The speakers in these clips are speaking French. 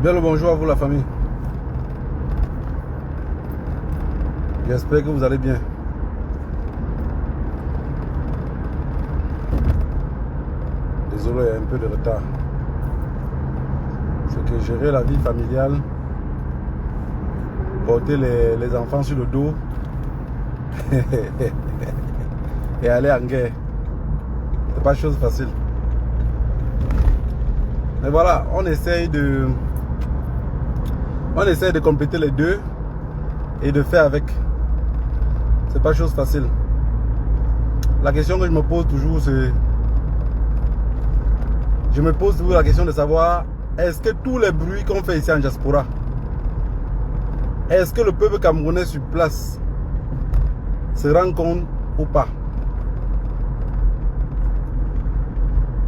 Bien le bonjour à vous la famille. J'espère que vous allez bien. Désolé, un peu de retard. C'est que gérer la vie familiale, porter les enfants sur le dos et aller en guerre, c'est pas chose facile. Mais voilà, on essaye de compléter les deux et de faire avec. C'est pas chose facile. La question que je me pose toujours, c'est... Je me pose toujours la question de savoir, est-ce que tous les bruits qu'on fait ici en diaspora, est-ce que le peuple camerounais sur place se rend compte ou pas?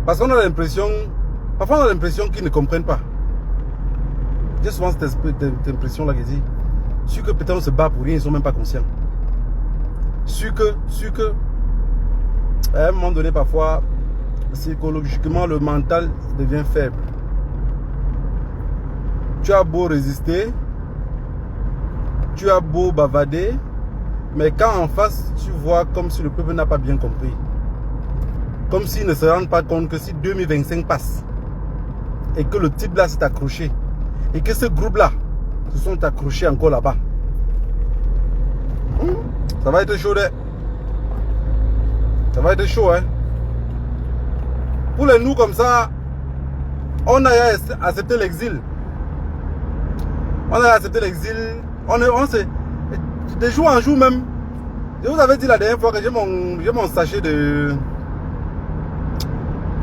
Parce qu'on a l'impression, parfois on a l'impression qu'ils ne comprennent pas. J'ai souvent cette impression-là qui dit, sûr que peut-être on se bat pour rien, ils ne sont même pas conscients. Sûr que, à un moment donné, parfois, psychologiquement, le mental devient faible. Tu as beau résister, tu as beau bavader, mais quand en face, tu vois comme si le peuple n'a pas bien compris. Comme s'ils ne se rendent pas compte que si 2025 passe, et que le type là s'est accroché, et que ce groupe là se sont accrochés encore là-bas, ça va être chaud, ça va être chaud, hein. Pour les nous comme ça, on a accepté l'exil. On a accepté l'exil. On sait, de jour en jour même. Je vous avais dit la dernière fois que j'ai mon sachet de...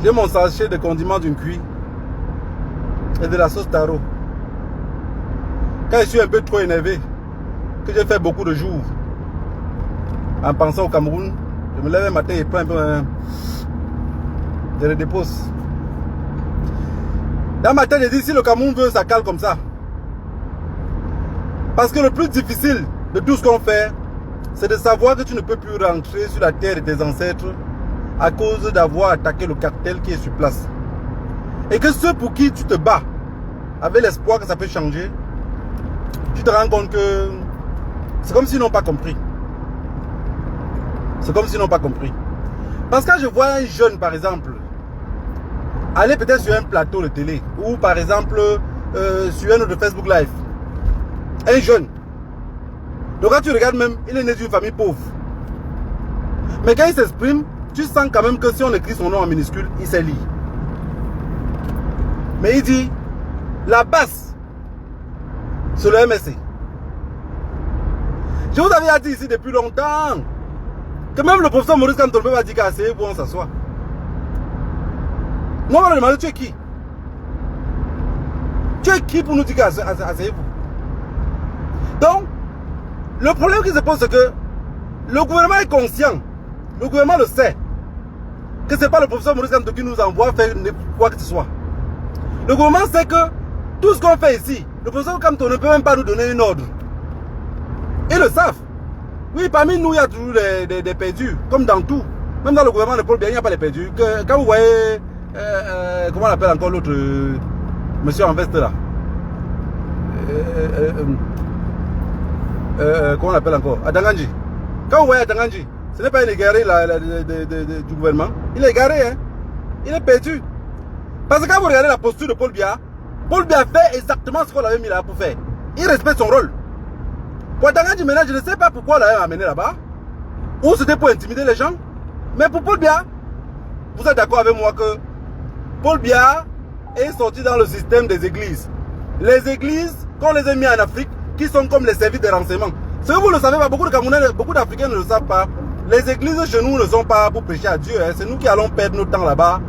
J'ai mon sachet de condiments d'une cuit. Et de la sauce taro. Quand je suis un peu trop énervé, que j'ai fait beaucoup de jours, en pensant au Cameroun, je me lève un matin et prends un peu je le dépose. Dans ma tête, je dis, si le Cameroun veut, ça cale comme ça. Parce que le plus difficile de tout ce qu'on fait, c'est de savoir que tu ne peux plus rentrer sur la terre de tes ancêtres à cause d'avoir attaqué le cartel qui est sur place. Et que ceux pour qui tu te bats, avec l'espoir que ça peut changer, tu te rends compte que c'est comme s'ils n'ont pas compris. C'est comme s'ils n'ont pas compris. Parce que quand je vois un jeune, par exemple, aller peut-être sur un plateau de télé, ou par exemple, sur un autre Facebook Live, un jeune, donc quand tu regardes même, il est né d'une famille pauvre. Mais quand il s'exprime, tu sens quand même que si on écrit son nom en minuscule, il sait lire. Mais il dit, la base, c'est le MSC. Je vous avais dit ici depuis longtemps, que même le professeur Maurice Kantorbé va dire qu'asseyez vous on s'assoit. Moi, on va demander, tu es qui? Tu es qui pour nous dire qu'asseyez-vous? Donc, le problème qui se pose, c'est que le gouvernement est conscient, le gouvernement le sait, que ce n'est pas le professeur Maurice Kantorbé qui nous envoie faire quoi que ce soit. Le gouvernement sait que tout ce qu'on fait ici, le professeur Kantorbé ne peut même pas nous donner une ordre. Ils le savent. Oui, parmi nous, il y a toujours des perdus, comme dans tout. Même dans le gouvernement de Paul Biya, il n'y a pas de perdus. Quand vous voyez, comment on appelle encore l'autre, monsieur en veste là, comment on l'appelle encore, Adanganji. Quand vous voyez Adanganji, ce n'est pas un égaré du gouvernement. Il est égaré, hein. Il est perdu. Parce que quand vous regardez la posture de Paul Biya fait exactement ce qu'on avait mis là pour faire. Il respecte son rôle. Pour Adanganji maintenant, je ne sais pas pourquoi on l'a amené là-bas. Ou c'était pour intimider les gens. Mais pour Paul Biya, vous êtes d'accord avec moi que Paul Biya est sorti dans le système des églises. Les églises qu'on les a mis en Afrique, qui sont comme les services de renseignement. Ce que vous ne savez pas, beaucoup de Camerounais, beaucoup d'Africains ne le savent pas. Les églises chez nous ne sont pas pour prêcher à Dieu. Hein. C'est nous qui allons perdre notre temps là-bas.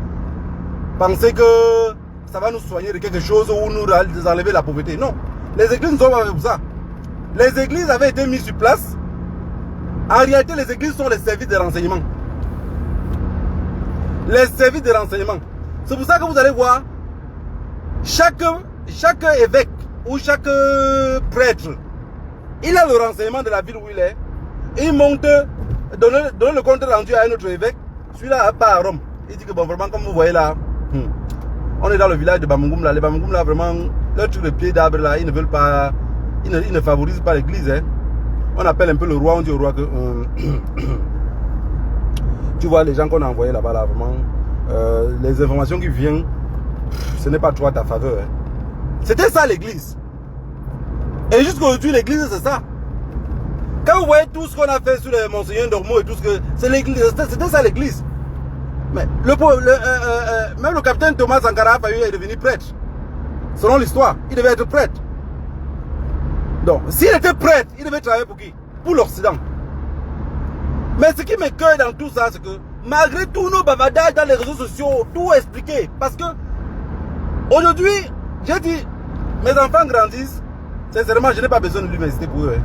Penser que ça va nous soigner de quelque chose ou nous enlever la pauvreté. Non. Les églises ne sont pas pour ça. Les églises avaient été mises sur place. En réalité, les églises sont les services de renseignement. Les services de renseignement. C'est pour ça que vous allez voir, chaque évêque ou chaque prêtre, il a le renseignement de la ville où il est. Il monte, donner le compte rendu à un autre évêque. Celui-là part à Rome. Il dit que bon, vraiment, comme vous voyez là, on est dans le village de Bamungum là. Les Bamungum là, vraiment, leur truc de pied d'arbre là, ils ne veulent pas, ils ne favorisent pas l'église. Hein. On appelle un peu le roi, on dit au roi que tu vois les gens qu'on a envoyés là-bas là, vraiment, les informations qui viennent, ce n'est pas trop à ta faveur. Hein. C'était ça l'église. Et jusqu'aujourd'hui l'église c'est ça. Quand vous voyez tout ce qu'on a fait sur les monseigneurs normaux et tout ce que c'est l'église, c'était ça l'église. Mais même le capitaine Thomas Sankara est devenu prêtre. Selon l'histoire, il devait être prêtre. Donc, s'il était prêtre, il devait travailler pour qui? Pour l'Occident. Mais ce qui m'écoeure dans tout ça, c'est que malgré tous nos bavardages dans les réseaux sociaux, tout expliqué. Parce que aujourd'hui, j'ai dit, mes enfants grandissent. Sincèrement, je n'ai pas besoin de l'université pour eux. Hein.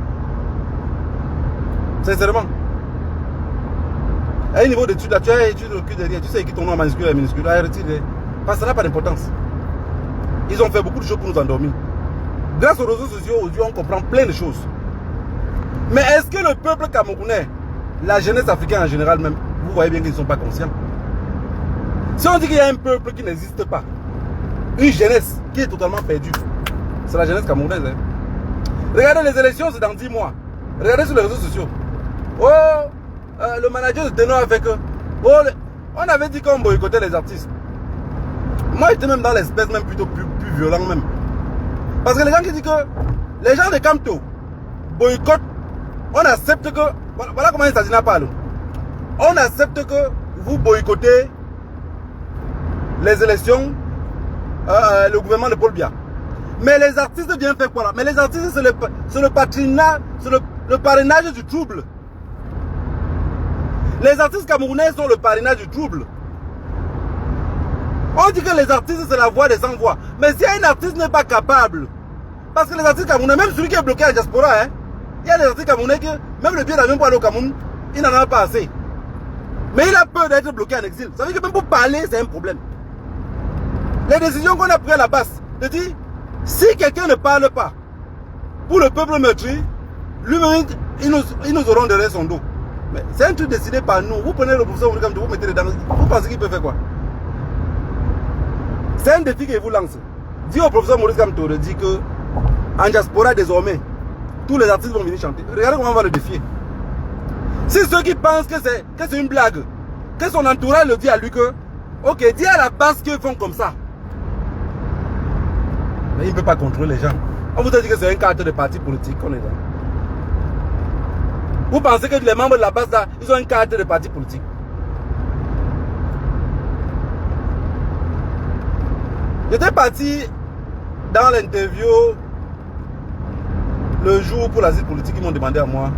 Sincèrement. À un niveau d'études, tu as étudié le cul derrière, tu sais écrire ton nom en minuscule et minuscule, parce que ça n'a pas d'importance. Ils ont fait beaucoup de choses pour nous endormir. Grâce aux réseaux sociaux, aujourd'hui, on comprend plein de choses. Mais est-ce que le peuple camerounais, la jeunesse africaine en général même, vous voyez bien qu'ils ne sont pas conscients? Si on dit qu'il y a un peuple qui n'existe pas, une jeunesse qui est totalement perdue, c'est la jeunesse camerounaise. Hein. Regardez les élections, c'est dans 10 mois. Regardez sur les réseaux sociaux. Oh, le manager de Ténor a fait que... Oh, on avait dit qu'on boycottait les artistes. Moi, j'étais même dans l'espèce, même plutôt plus violent même. Parce que les gens qui disent que les gens de Kamto boycottent, on accepte que... Voilà comment les États-Unis parlent. On accepte que vous boycottez les élections, le gouvernement de Paul Biya. Mais les artistes viennent faire quoi là? Mais les artistes, c'est le patronat, c'est le parrainage du trouble. Les artistes camerounais sont le parrainage du trouble. On dit que les artistes, c'est la voix des sans-voix. Mais si un artiste n'est pas capable, parce que les artistes camerounais, même celui qui est bloqué à la diaspora, hein, il y a des artistes camerounais qui, même le billet d'avion pour aller au Cameroun, il n'en a pas assez. Mais il a peur d'être bloqué en exil. Ça veut dire que même pour parler, c'est un problème. Les décisions qu'on a prises à la base, de dire, si quelqu'un ne parle pas pour le peuple meurtri, lui-même, ils nous auront derrière son dos. Mais c'est un truc décidé par nous. Vous prenez le professeur, vous mettez dedans. Vous pensez qu'il peut faire quoi? C'est un défi qu'il vous lance. Dis au professeur Maurice Kamto de dire que en diaspora désormais, tous les artistes vont venir chanter. Regardez comment on va le défier. Si ceux qui pensent que c'est une blague, que son entourage le dit à lui que, ok, dis à la base qu'ils font comme ça. Mais il ne peut pas contrôler les gens. On vous a dit que c'est un carte de parti politique qu'on est là. Vous pensez que les membres de la base là, ils ont une carte de parti politique? J'étais parti dans l'interview le jour pour l'asile politique, ils m'ont demandé à moi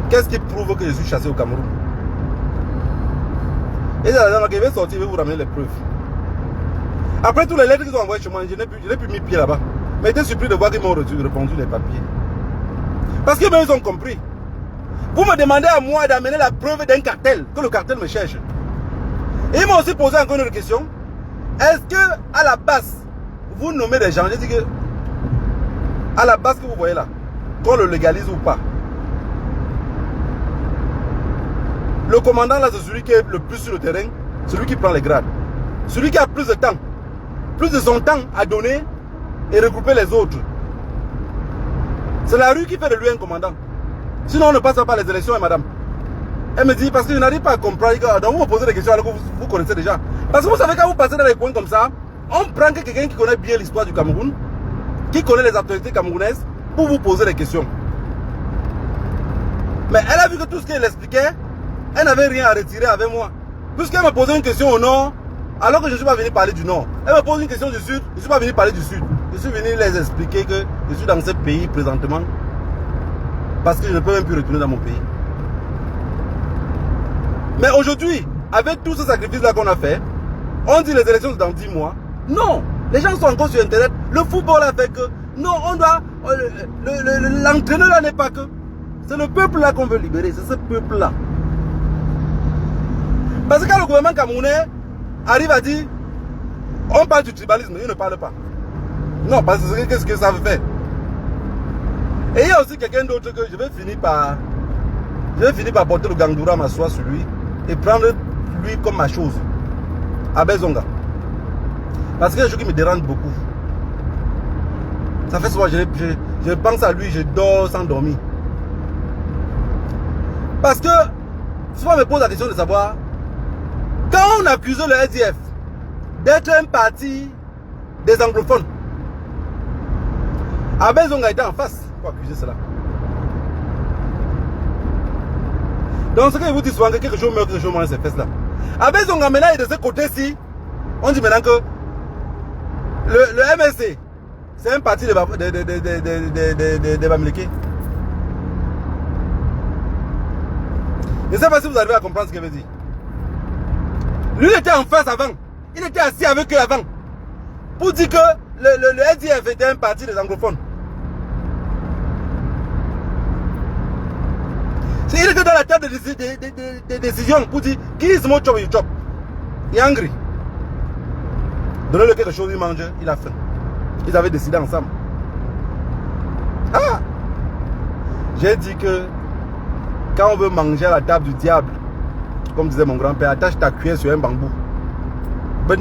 qu'est-ce qui prouve que je suis chassé au Cameroun. Et la dame qui va sortir, je vais vous ramener les preuves. Après tous les lettres qu'ils ont envoyées chez moi, je n'ai plus mis pied là-bas. Mais j'étais surpris de voir qu'ils m'ont répondu les papiers. Parce qu'ils ont compris. Vous me demandez à moi d'amener la preuve d'un cartel, que le cartel me cherche. Et ils m'ont aussi posé encore une question. Est-ce que à la base, vous nommez des gens, je dis que à la base que vous voyez là, qu'on le légalise ou pas, le commandant là, c'est celui qui est le plus sur le terrain, celui qui prend les grades, celui qui a plus de temps, plus de son temps à donner et regrouper les autres. C'est la rue qui fait de lui un commandant. Sinon on ne passe pas les élections, madame. Elle me dit, parce que je n'arrive pas à comprendre, donc vous me posez des questions alors que vous connaissez déjà. Parce que vous savez, quand vous passez dans les coins comme ça, on prend quelqu'un qui connaît bien l'histoire du Cameroun, qui connaît les autorités camerounaises, pour vous poser des questions. Mais elle a vu que tout ce qu'elle expliquait, elle n'avait rien à retirer avec moi. Puisqu'elle me posait une question au nord, alors que je ne suis pas venu parler du nord. Elle me pose une question du sud, je ne suis pas venu parler du sud. Je suis venu les expliquer que je suis dans ce pays présentement, parce que je ne peux même plus retourner dans mon pays. Mais aujourd'hui, avec tout ce sacrifice-là qu'on a fait, on dit les élections sont dans 10 mois. Non, les gens sont encore sur Internet. Le football a fait que, non, on doit, l'entraîneur là n'est pas que. C'est le peuple là qu'on veut libérer, c'est ce peuple-là. Parce que quand le gouvernement camerounais arrive à dire, on parle du tribalisme, il ne parle pas. Non, parce que qu'est-ce que ça veut faire? Et il y a aussi quelqu'un d'autre que je vais finir par porter le gandoura, m'asseoir sur lui et prendre lui comme ma chose. Abel Zonga. Parce que c'est quelque chose qui me dérange beaucoup. Ça fait souvent, je pense à lui, je dors sans dormir. Parce que, souvent, on me pose la question de savoir, quand on accuse le SDF d'être un parti des anglophones, Abel Zonga était en face pour accuser cela. Donc, ce que je vous dis souvent, que quelque chose meurt, quelque chose mange ces fesses-là. Abel Zonga maintenant est de ce côté-ci. On dit maintenant que le MSC, c'est un parti de Bamileke. Je ne sais pas si vous arrivez à comprendre ce qu'il veut dire. Lui, il était en face avant. Il était assis avec eux avant. Pour dire que le SDF était un parti des anglophones. Il était dans la table de décision pour dire qui is more chop, you chop. Il est angry. Donnez-le quelque chose, il mange, il a faim. Ils avaient décidé ensemble. Ah! J'ai dit que quand on veut manger à la table du diable, comme disait mon grand-père, attache ta cuillère sur un bambou. Quand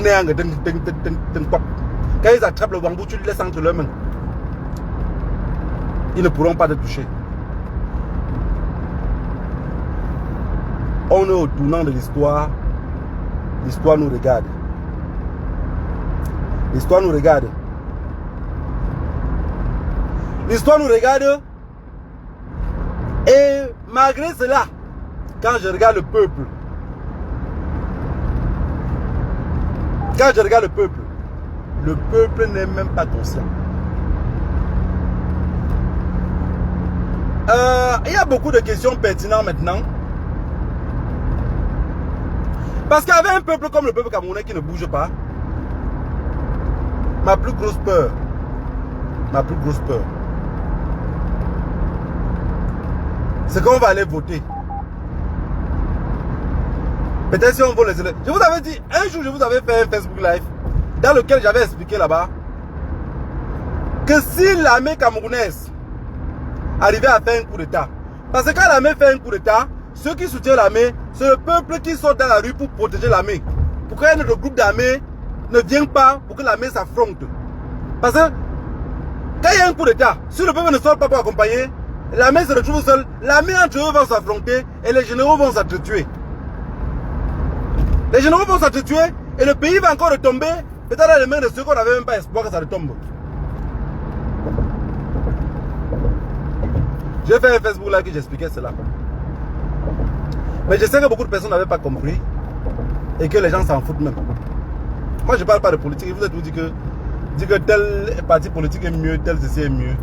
ils attrapent le bambou, tu le laisses entre leurs mains. Ils ne pourront pas te toucher. On est au tournant de l'histoire. L'histoire nous regarde. L'histoire nous regarde. L'histoire nous regarde. Et malgré cela, quand je regarde le peuple, le peuple n'est même pas conscient. Il y a beaucoup de questions pertinentes maintenant. Parce qu'avec un peuple comme le peuple camerounais qui ne bouge pas, ma plus grosse peur, c'est qu'on va aller voter. Peut-être si on vote les élections. Je vous avais dit, un jour je vous avais fait un Facebook Live dans lequel j'avais expliqué là-bas que si l'armée camerounaise arrivait à faire un coup d'État, parce que quand l'armée fait un coup d'État, ceux qui soutiennent l'armée, c'est le peuple qui sort dans la rue pour protéger l'armée. Pour que notre groupe d'armée ne vienne pas pour que l'armée s'affronte. Parce que quand il y a un coup d'État, si le peuple ne sort pas pour accompagner, l'armée se retrouve seule, l'armée entre eux va s'affronter et les généraux vont s'entretuer. Les généraux vont s'entretuer et le pays va encore retomber, peut-être dans les mains de ceux qu'on n'avait même pas espoir que ça retombe. J'ai fait un Facebook là qui j'expliquais cela. Mais je sais que beaucoup de personnes n'avaient pas compris et que les gens s'en foutent même. Moi je ne parle pas de politique, je vous ai tout dit que tel parti politique est mieux, tel ceci est mieux.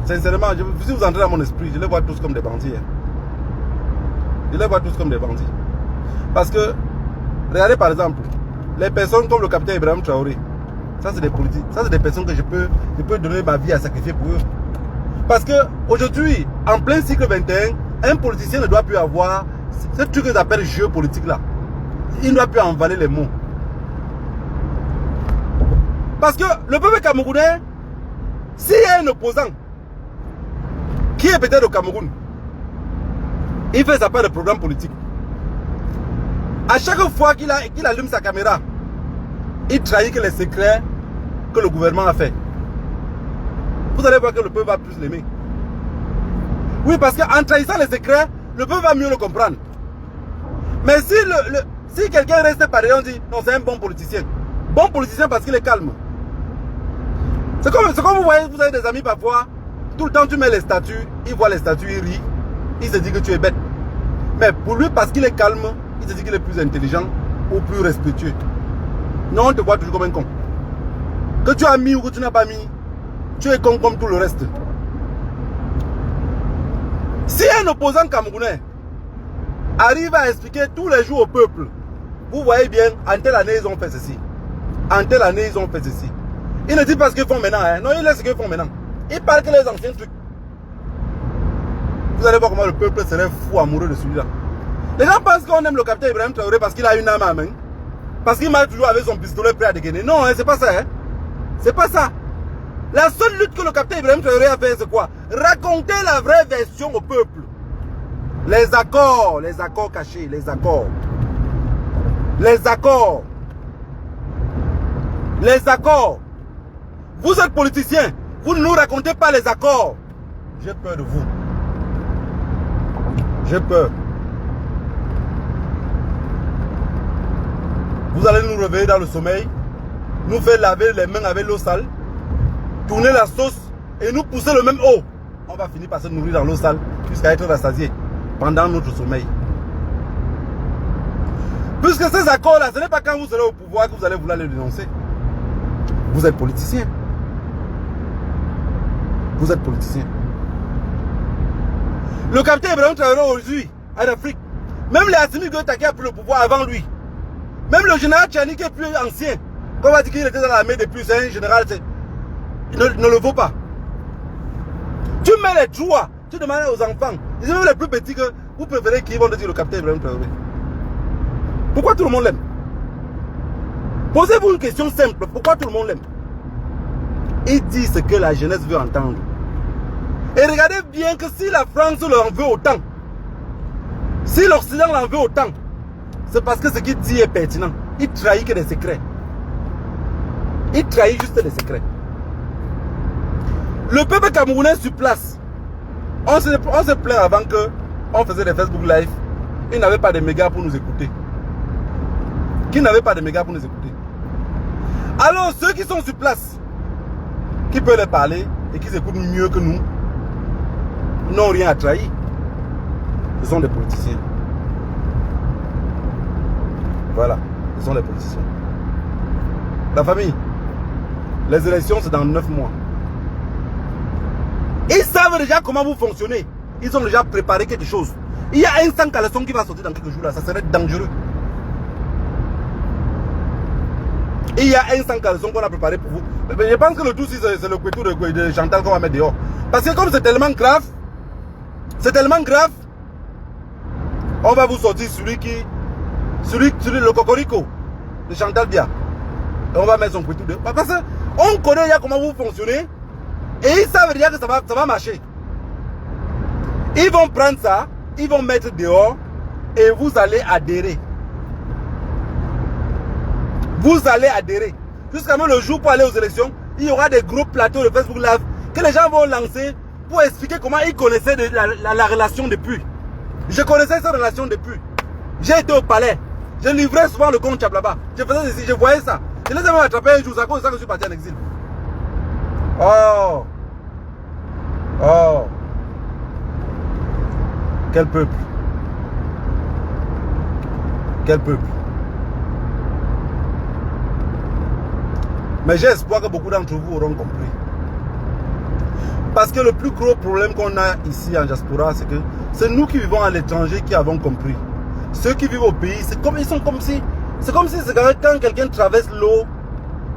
Sincèrement, si vous entrez dans mon esprit, je les vois tous comme des bandits. Je les vois tous comme des bandits. Parce que, regardez par exemple, les personnes comme le capitaine Ibrahim Traoré, ça c'est des politiques, ça c'est des personnes que je peux donner ma vie à sacrifier pour eux. Parce que aujourd'hui, en plein cycle 21, un politicien ne doit plus avoir ce truc qu'ils appellent jeu politique là. Il ne doit plus envaler les mots. Parce que le peuple camerounais, s'il y a un opposant qui est peut-être au Cameroun, il fait sa part de programme politique. À chaque fois qu'il allume sa caméra, il trahit que les secrets que le gouvernement a fait. Vous allez voir que le peuple va plus l'aimer. Oui, parce qu'en trahissant les secrets, le peuple va mieux le comprendre. Mais si quelqu'un reste pareil, on dit non, c'est un bon politicien. Bon politicien parce qu'il est calme. C'est comme vous voyez, vous avez des amis parfois, tout le temps tu mets les statuts, il voit les statuts, il rit, il se dit que tu es bête. Mais pour lui, parce qu'il est calme, il se dit qu'il est plus intelligent ou plus respectueux. Non, on te voit toujours comme un con. Que tu as mis ou que tu n'as pas mis, tu es con comme tout le reste. Si un opposant camerounais arrive à expliquer tous les jours au peuple, vous voyez bien, en telle année ils ont fait ceci, en telle année ils ont fait ceci. Il ne dit pas ce qu'ils font maintenant, hein. Non, il laisse ce qu'ils font maintenant. Il parle que les anciens trucs. Vous allez voir comment le peuple serait fou amoureux de celui-là. Les gens pensent qu'on aime le capitaine Ibrahim Traoré parce qu'il a une âme à main. Parce qu'il marche toujours avec son pistolet prêt à dégainer. Non, hein, c'est pas ça. Hein. C'est pas ça. La seule lutte que le capitaine Ibrahim Traoré a fait, c'est quoi? Raconter la vraie version au peuple. Les accords cachés, les accords. Les accords. Vous êtes politicien. Vous ne nous racontez pas les accords. J'ai peur de vous. J'ai peur. Vous allez nous réveiller dans le sommeil, nous faire laver les mains avec l'eau sale, tourner la sauce et nous pousser le même eau. On va finir par se nourrir dans l'eau sale jusqu'à être rassasié pendant notre sommeil. Puisque ces accords-là, ce n'est pas quand vous serez au pouvoir que vous allez vouloir les dénoncer. Vous êtes politicien. Vous êtes politicien. Le capitaine Ibrahim Traoré aujourd'hui, en Afrique, même les Assimi Goïta qui a pris le pouvoir avant lui, même le général Tchani qui est plus ancien, qu'on va dire qu'il était dans l'armée depuis, c'est un général, il ne le vaut pas. Tu mets les droits, tu demandes aux enfants, ils sont les plus petits que vous préférez qu'ils vont te dire le capitaine Ibrahim Traoré. Pourquoi tout le monde l'aime? Posez-vous une question simple, pourquoi tout le monde l'aime? Il dit ce que la jeunesse veut entendre. Et regardez bien que si la France l'en veut autant, si l'Occident l'en veut autant, c'est parce que ce qu'il dit est pertinent. Il trahit que des secrets. Il trahit juste des secrets. Le peuple camerounais sur place, on se plaint avant que on faisait des Facebook Live. Ils n'avaient pas de mégas pour nous écouter. Qui n'avaient pas de mégas pour nous écouter. Alors ceux qui sont sur place, qui peuvent les parler et qui écoutent mieux que nous, n'ont rien à trahir. Ce sont des politiciens. Voilà, ce sont des politiciens. La famille, les élections c'est dans 9 mois. Ils savent déjà comment vous fonctionnez. Ils ont déjà préparé quelque chose. Il y a un sang caleçon qui va sortir dans quelques jours là, ça serait dangereux. Il y a un sang caleçon qu'on a préparé pour vous. Mais je pense que le tout c'est le couteau de Chantal qu'on va mettre dehors. Parce que comme c'est tellement grave, on va vous sortir celui le cocorico de Chantal Bia. Et on va mettre son couteau dehors. Parce qu'on connaît déjà comment vous fonctionnez. Et ils savent déjà que ça va marcher. Ils vont prendre ça, ils vont mettre dehors et vous allez adhérer. Vous allez adhérer. Jusqu'à même le jour pour aller aux élections, il y aura des gros plateaux de Facebook Live que les gens vont lancer pour expliquer comment ils connaissaient la relation depuis. Je connaissais cette relation depuis. J'ai été au palais. Je livrais souvent le compte Chablaba. Je faisais ceci, je voyais ça. Je les ai même attrapés un jour, c'est à cause de ça que je suis parti en exil. Oh. Oh. Quel peuple. Quel peuple. Mais j'ai espoir que beaucoup d'entre vous auront compris. Parce que le plus gros problème qu'on a ici en diaspora, c'est que c'est nous qui vivons à l'étranger qui avons compris. Ceux qui vivent au pays, ils sont comme si... C'est comme si quand quelqu'un traverse l'eau,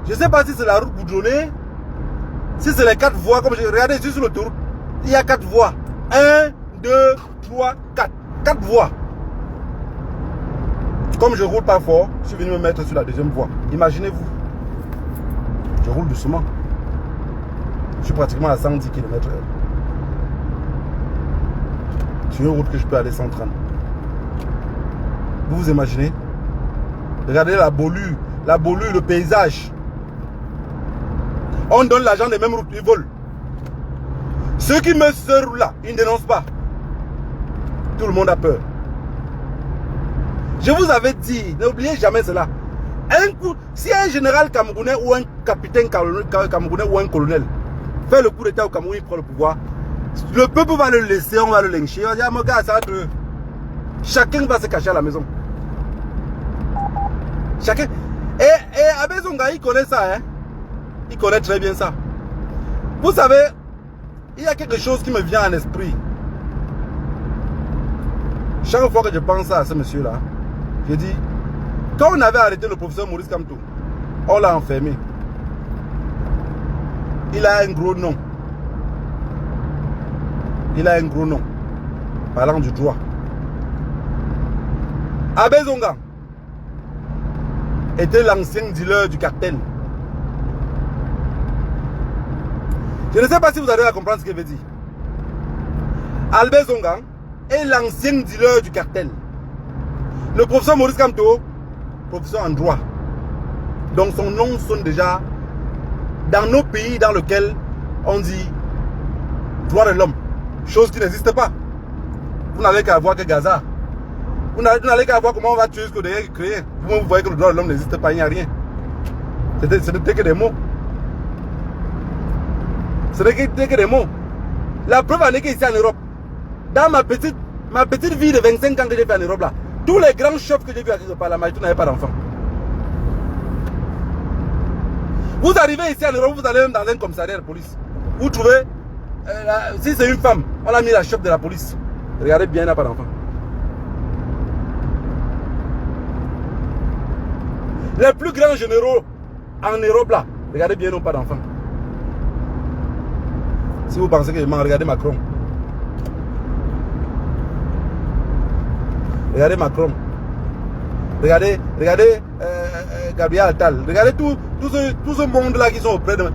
je ne sais pas si c'est la route goudronnée, si c'est les 4 voies, comme regardez juste sur l'autoroute, il y a 4 voies. 1, 2, 3, 4. 4 voies. Comme je roule pas fort, je suis venu me mettre sur la deuxième voie. Imaginez-vous. Je roule doucement. Je suis pratiquement à 110 km/h. Sur une route que je peux aller 130. Vous vous imaginez? Regardez la bolue, le paysage. On donne l'argent des mêmes routes, ils volent. Ceux qui me servent là, ils ne dénoncent pas. Tout le monde a peur. Je vous avais dit, n'oubliez jamais cela. Un coup, si un général camerounais ou un capitaine camerounais ou un colonel fait le coup d'état au Cameroun, il prend le pouvoir, le peuple va le laisser, on va le lyncher. On va dire, mon gars, ça va être... Chacun va se cacher à la maison. Chacun. Et Abezonga, il connaît ça, hein. Il connaît très bien ça. Vous savez, il y a quelque chose qui me vient en esprit. Chaque fois que je pense à ce monsieur-là, je dis, quand on avait arrêté le professeur Maurice Kamto, on l'a enfermé. Il a un gros nom. Il a un gros nom. Parlant du droit. Abezonga était l'ancien dealer du cartel. Je ne sais pas si vous arrivez à comprendre ce que je veux dire. Albert Zonga est l'ancien dealer du cartel. Le professeur Maurice Kamto, professeur en droit. Donc son nom sonne déjà dans nos pays dans lesquels on dit droit de l'homme, chose qui n'existe pas. Vous n'avez qu'à voir que Gaza. Vous n'allez qu'à voir comment on va tuer ce que vous avez créé. Vous voyez que le droit de l'homme n'existe pas, il n'y a rien. Ce n'était que des mots. Ce n'était que des mots. La preuve en est qu'ici en Europe, dans ma petite vie de 25 ans que j'ai fait en Europe là, tous les grands chefs que j'ai vus à ce par la majorité n'avaient pas d'enfants. Vous arrivez ici en Europe, vous allez même dans un commissariat de police. Vous trouvez, si c'est une femme, on a mis la chef de la police. Regardez bien, elle n'a pas d'enfant. Les plus grands généraux en Europe là, regardez bien, ils n'ont pas d'enfants. Si vous pensez que je mens, regardez Macron. Regardez Macron. Regardez Gabriel Attal. Regardez tout ce monde-là qui sont auprès de...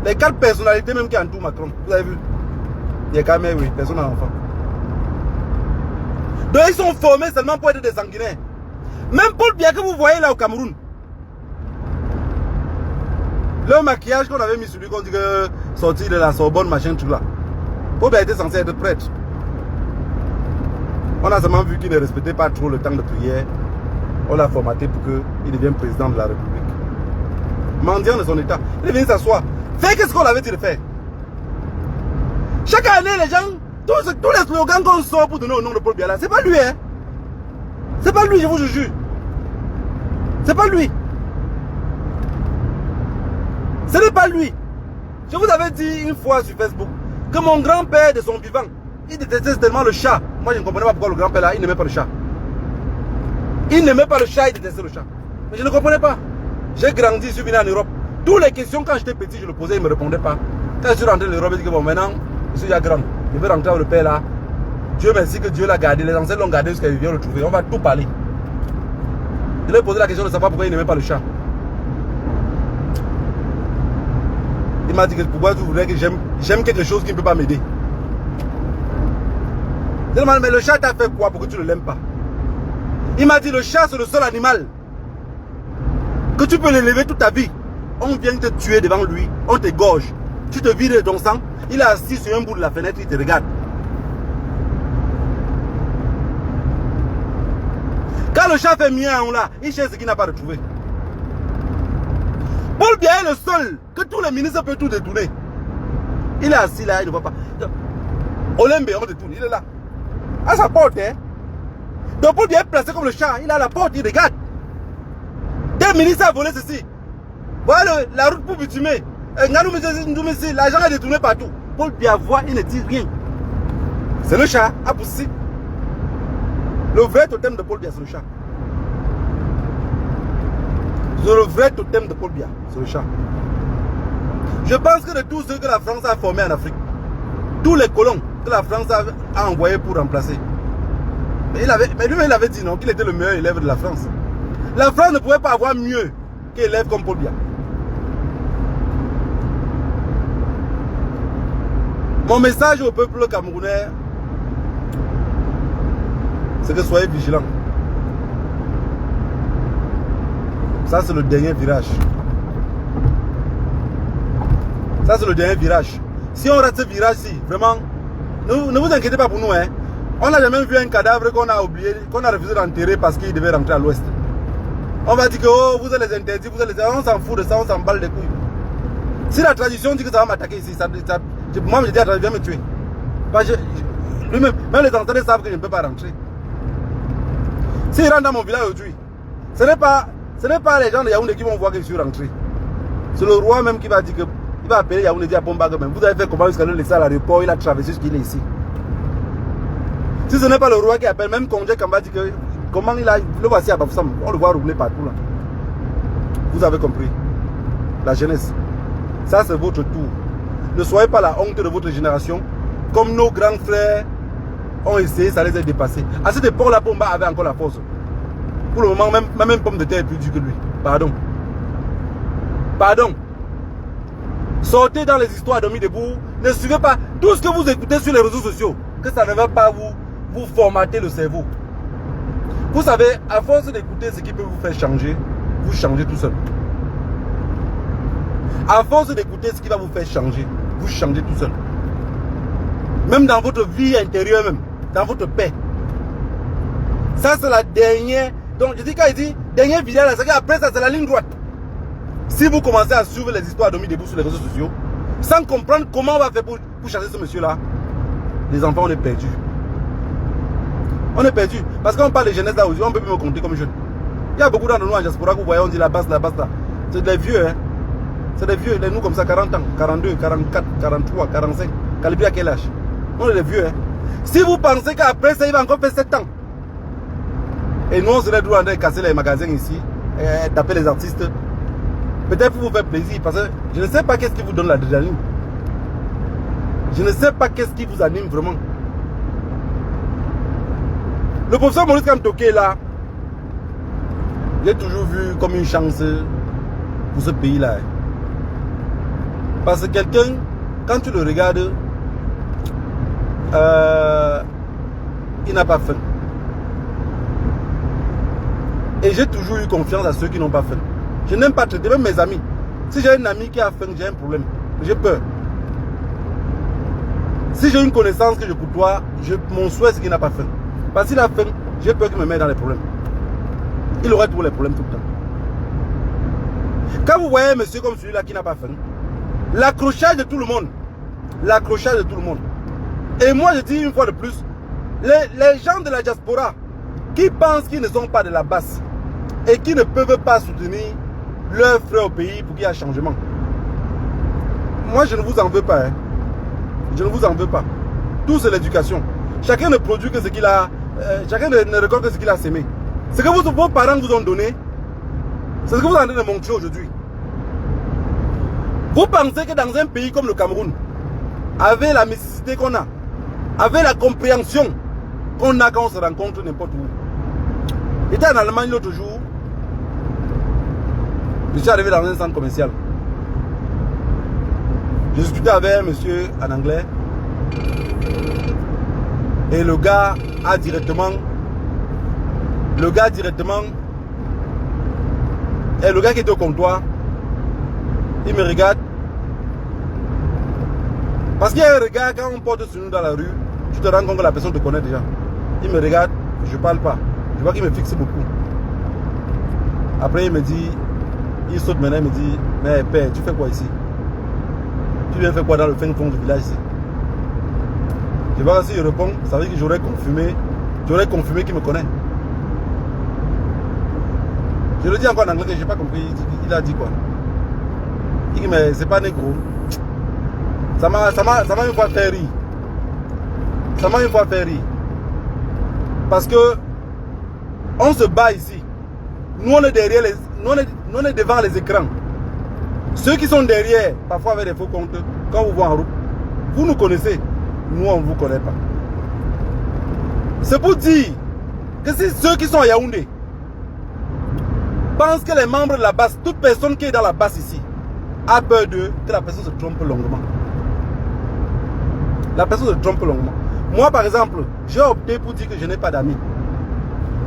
Les 4 personnalités même qui entourent Macron. Vous avez vu? Il y a quand même, oui, personne n'a d'enfant. Donc ils sont formés seulement pour être des sanguinaires. Même Paul Biya que vous voyez là au Cameroun. Le maquillage qu'on avait mis sur lui, qu'on dit que sorti de la Sorbonne, machin, tout là. Paul Biya était censé être prêtre. On a seulement vu qu'il ne respectait pas trop le temps de prière. On l'a formaté pour qu'il devienne président de la République. Mendiant de son état. Il est venu s'asseoir. Faire qu'est-ce qu'on avait dit de faire. Chaque année, les gens, tous les slogans qu'on sort pour donner au nom de Paul Biya là, c'est pas lui, hein. C'est pas lui, je vous jure. C'est pas lui. Ce n'est pas lui. Je vous avais dit une fois sur Facebook que mon grand-père de son vivant, il détestait tellement le chat. Moi, je ne comprenais pas pourquoi le grand-père là, il n'aimait pas le chat. Il n'aimait pas le chat, il détestait le chat. Mais je ne comprenais pas. J'ai grandi, je suis venu en Europe. Toutes les questions, quand j'étais petit, je le posais, il ne me répondait pas. Quand je suis rentré en Europe, il dit que bon, maintenant, je suis déjà grand. Je veux rentrer avec le père là. Dieu merci que Dieu l'a gardé. Les ancêtres l'ont gardé jusqu'à ce qu'il vienne le trouver. On va tout parler. Je lui ai posé la question de savoir pourquoi il n'aimait pas le chat. Il m'a dit que pourquoi tu voudrais que j'aime quelque chose qui ne peut pas m'aider. Je lui ai demandé, mais le chat t'a fait quoi pour que tu ne l'aimes pas? Il m'a dit, le chat c'est le seul animal que tu peux l'élever toute ta vie. On vient te tuer devant lui, on t'égorge. Tu te vides de ton sang, il est assis sur un bout de la fenêtre, il te regarde. Quand le chat fait miaou là, il cherche ce qu'il n'a pas retrouvé. Paul Biya est le seul que tous les ministres peuvent tout détourner. Il est assis là, il ne voit pas. Olembe, on détourne, il est là. À sa porte, hein. Donc Paul Biya est placé comme le chat, il est à la porte, il regarde. Tel ministre a volé ceci. Voilà la route pour bitumer. L'argent est détourné partout. Paul Biya voit, il ne dit rien. C'est le chat, à pousser. Le vrai totem de Paul Biya, c'est le chat. Le vrai totem de Paul Biya, c'est le chat. Je pense que de tous ceux que la France a formés en Afrique, tous les colons que la France a envoyés pour remplacer, mais lui-même il avait dit non, qu'il était le meilleur élève de la France. La France ne pouvait pas avoir mieux qu'élève comme Paul Biya. Mon message au peuple camerounais, c'est que soyez vigilants. Ça c'est le dernier virage. Ça c'est le dernier virage. Si on rate ce virage-ci, vraiment, ne vous inquiétez pas pour nous. Hein. On n'a jamais vu un cadavre qu'on a oublié, qu'on a refusé d'enterrer parce qu'il devait rentrer à l'ouest. On va dire que oh, vous êtes les interdits, vous êtes les... On s'en fout de ça, on s'en balle les couilles. Si la tradition dit que ça va m'attaquer ici, moi je dis à la viens me tuer. Même les anciens savent que je ne peux pas rentrer. S'il rentre dans mon village aujourd'hui, ce n'est pas les gens de Yaoundé qui vont voir que je suis rentré. C'est le roi même qui va dire que il va appeler Yaoundé et dire à Pombaga, vous avez fait comment jusqu'à le laisser à l'aéroport, il a traversé ce qu'il est ici. Si ce n'est pas le roi qui appelle, même Kongé Kamba dit que comment il a, le voici à Bafoussam, on le voit rouler partout là. Vous avez compris. La jeunesse. Ça c'est votre tour. Ne soyez pas la honte de votre génération. Comme nos grands frères ont essayé, ça les a dépassés. À cette époque-là, Pomba avait encore la force. Pour le moment, même une pomme de terre est plus dure que lui. Pardon. Pardon. Sortez dans les histoires de debout. Ne suivez pas tout ce que vous écoutez sur les réseaux sociaux. Que ça ne va pas vous formater le cerveau. Vous savez, à force d'écouter ce qui peut vous faire changer, vous changez tout seul. À force d'écouter ce qui va vous faire changer, vous changez tout seul. Même dans votre vie intérieure, même, dans votre paix. Ça, c'est la dernière. Donc, je dis quand il dit dernière vidéo, c'est qu'après ça, c'est la ligne droite. Si vous commencez à suivre les histoires de Debout sur les réseaux sociaux, sans comprendre comment on va faire pour chasser ce monsieur-là, les enfants, on est perdus. On est perdus. Parce qu'on parle de jeunesse là aujourd'hui, on peut plus me compter comme jeune. Il y a beaucoup d'entre nous en diaspora que vous voyez, on dit la basse là. C'est des vieux, hein. C'est des vieux, nous comme ça, 40 ans, 42, 44, 43, 45. Calibri à quel âge? On est des vieux, hein. Si vous pensez qu'après ça, il va encore faire 7 ans. Et nous, on serait droit de casser les magasins ici, et taper les artistes. Peut-être pour vous faire plaisir, parce que je ne sais pas qu'est-ce qui vous donne l'adrénaline. Je ne sais pas qu'est-ce qui vous anime vraiment. Le professeur Maurice Kamtoké là, j'ai toujours vu comme une chance pour ce pays-là. Parce que quelqu'un, quand tu le regardes, il n'a pas faim. Et j'ai toujours eu confiance à ceux qui n'ont pas faim. Je n'aime pas traiter, même mes amis. Si j'ai un ami qui a faim, j'ai un problème. J'ai peur. Si j'ai une connaissance que je côtoie, mon souhait c'est qu'il n'a pas faim. Parce qu'il a faim, j'ai peur qu'il me mette dans les problèmes. Il aurait tous les problèmes tout le temps. Quand vous voyez un monsieur comme celui-là qui n'a pas faim, l'accrochage de tout le monde. L'accrochage de tout le monde. Et moi je dis une fois de plus, les gens de la diaspora qui pensent qu'ils ne sont pas de la base et qui ne peuvent pas soutenir leurs frères au pays pour qu'il y ait un changement. Moi je ne vous en veux pas. Hein. Je ne vous en veux pas. Tout c'est l'éducation. Chacun ne produit que ce qu'il a, chacun ne récolte que ce qu'il a semé. Ce que vos parents vous ont donné, c'est ce que vous êtes en train de montrer aujourd'hui. Vous pensez que dans un pays comme le Cameroun, avec la mixité qu'on a, avec la compréhension qu'on a quand on se rencontre n'importe où. J'étais en Allemagne l'autre jour, je suis arrivé dans un centre commercial. Je discutais avec un monsieur en anglais. Et le gars directement, et le gars qui était au comptoir, il me regarde. Parce qu'il y a un regard, quand on porte sur nous dans la rue, tu te rends compte que la personne te connaît déjà. Il me regarde, je ne parle pas. Je vois qu'il me fixe beaucoup. Après il me dit, il saute maintenant, il me dit, mais père, tu fais quoi ici? Tu viens faire quoi dans le fin fond du village ici? Je vois si je réponds, ça veut dire que j'aurais confirmé qu'il me connaît. Je le dis encore en anglais, je n'ai pas compris. Il a dit quoi? Il dit, mais c'est pas négro. Ça m'a une fois fait rire. Ça m'a une fois fait rire. Parce que on se bat ici. Nous on est derrière nous on est devant les écrans. Ceux qui sont derrière, parfois avec des faux comptes, quand vous voyez en route, vous nous connaissez. Nous, on ne vous connaît pas. C'est pour dire que si ceux qui sont à Yaoundé pensent que les membres de la base, toute personne qui est dans la base ici, a peur d'eux, que la personne se trompe longuement. La personne se trompe longuement. Moi, par exemple, j'ai opté pour dire que je n'ai pas d'amis.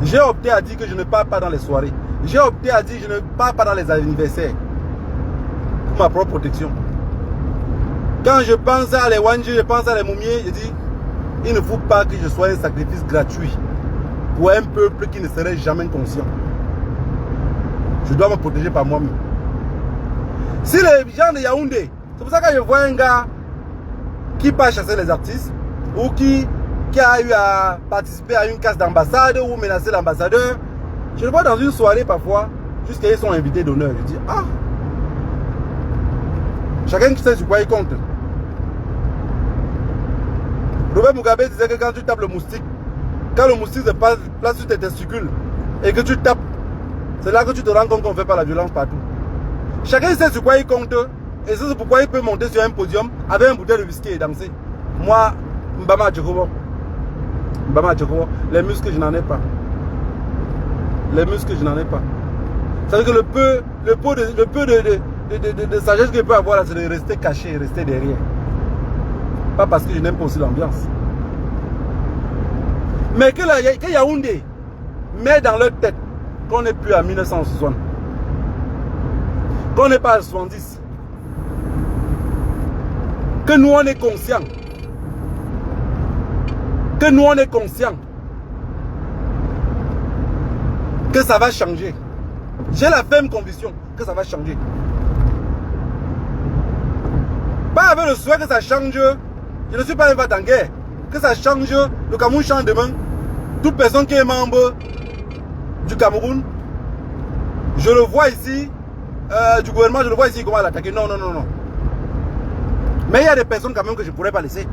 J'ai opté à dire que je ne pars pas dans les soirées. J'ai opté à dire que je ne pars pas dans les anniversaires. Pour ma propre protection. Quand je pense à les Wanji, je pense à les Moumiers, je dis, il ne faut pas que je sois un sacrifice gratuit pour un peuple qui ne serait jamais conscient. Je dois me protéger par moi-même. Si les gens de Yaoundé, c'est pour ça que je vois un gars qui part chasser les artistes ou qui a eu à participer à une casse d'ambassade ou menacer l'ambassadeur, je le vois dans une soirée parfois, jusqu'à ils sont invités d'honneur. Je dis, ah, chacun qui sait sur quoi il compte. Robert Mugabe disait que quand tu tapes le moustique, quand le moustique se place sur tes testicules et que tu tapes, c'est là que tu te rends compte qu'on ne fait pas la violence partout. Chacun sait sur quoi il compte et c'est pourquoi il peut monter sur un podium avec un bouteille de whisky et danser. Moi, Mbama Djekobo, les muscles je n'en ai pas. Les muscles je n'en ai pas. Ça veut dire que le peu de sagesse que je peux avoir là, c'est de rester caché, rester derrière. Pas parce que je n'aime pas aussi l'ambiance. Mais que Yaoundé met dans leur tête qu'on n'est plus à 1960. Qu'on n'est pas à 70. Que nous on est conscients. Que nous on est conscients. Que ça va changer. J'ai la ferme conviction que ça va changer. Pas avec le souhait que ça change. Je ne suis pas un va en guerre. Que ça change. Le Cameroun change demain. Toute personne qui est membre du Cameroun, je le vois ici, du gouvernement, je le vois ici, comment l'attaquer. Non, non, non, non. Mais il y a des personnes quand même que je ne pourrais pas laisser.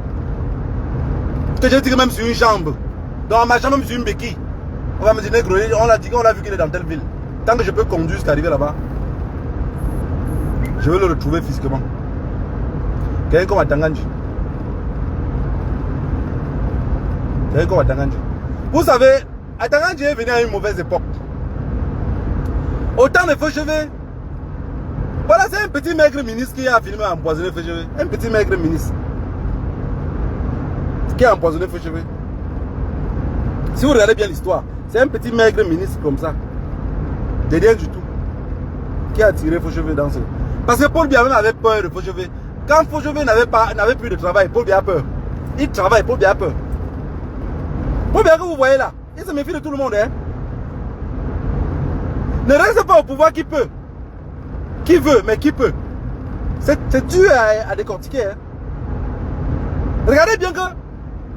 Que je dis même sur une jambe. Dans ma chambre, même sur une béquille. On va me dire, on l'a dit, on l'a vu qu'il est dans telle ville. Tant que je peux conduire jusqu'à arriver là-bas, je vais le retrouver physiquement. Quelqu'un comme Atanganji. Quelqu'un comme Atanganji. Vous savez, Atanganji est venu à une mauvaise époque. Autant de Fauchevé. Voilà, c'est un petit maigre ministre qui a filmé empoisonné Fauchevé. Un petit maigre ministre qui a empoisonné Fauchevé. Si vous regardez bien l'histoire, c'est un petit maigre ministre comme ça. De rien du tout. Qui a tiré Fauchevé dans ce... Parce que Paul Biya même avait peur de Fauchevé. Quand Fauchevé n'avait plus de travail, Paul Biya a peur. Il travaille, Paul Biya a peur. Paul Biya que vous voyez là, il se méfie de tout le monde. Hein? Ne reste pas au pouvoir qui peut. Qui veut, mais qui peut. C'est dur à décortiquer. Hein? Regardez bien que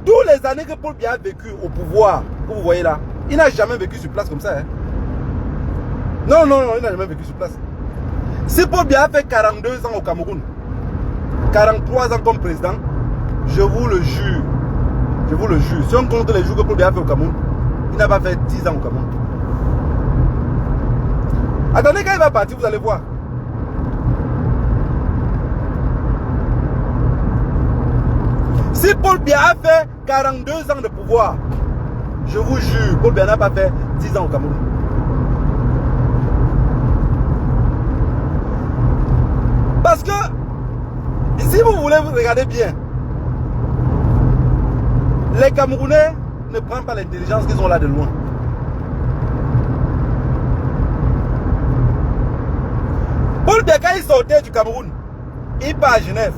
toutes les années que Paul Biya a vécu au pouvoir, que vous voyez là, il n'a jamais vécu sur place comme ça. Hein? Non, non, non, il n'a jamais vécu sur place. Si Paul Biya a fait 42 ans au Cameroun, 43 ans comme président, je vous le jure, je vous le jure, si on compte les jours que Paul Biya a fait au Cameroun, il n'a pas fait 10 ans au Cameroun. Attendez, quand il va partir, vous allez voir. Si Paul Biya a fait 42 ans de pouvoir, je vous jure, Paul Biya n'a pas fait 10 ans au Cameroun. Parce que, si vous voulez vous regarder bien, les Camerounais ne prennent pas l'intelligence qu'ils ont là de loin. Paul Biya, quand il sortait du Cameroun, il part à Genève.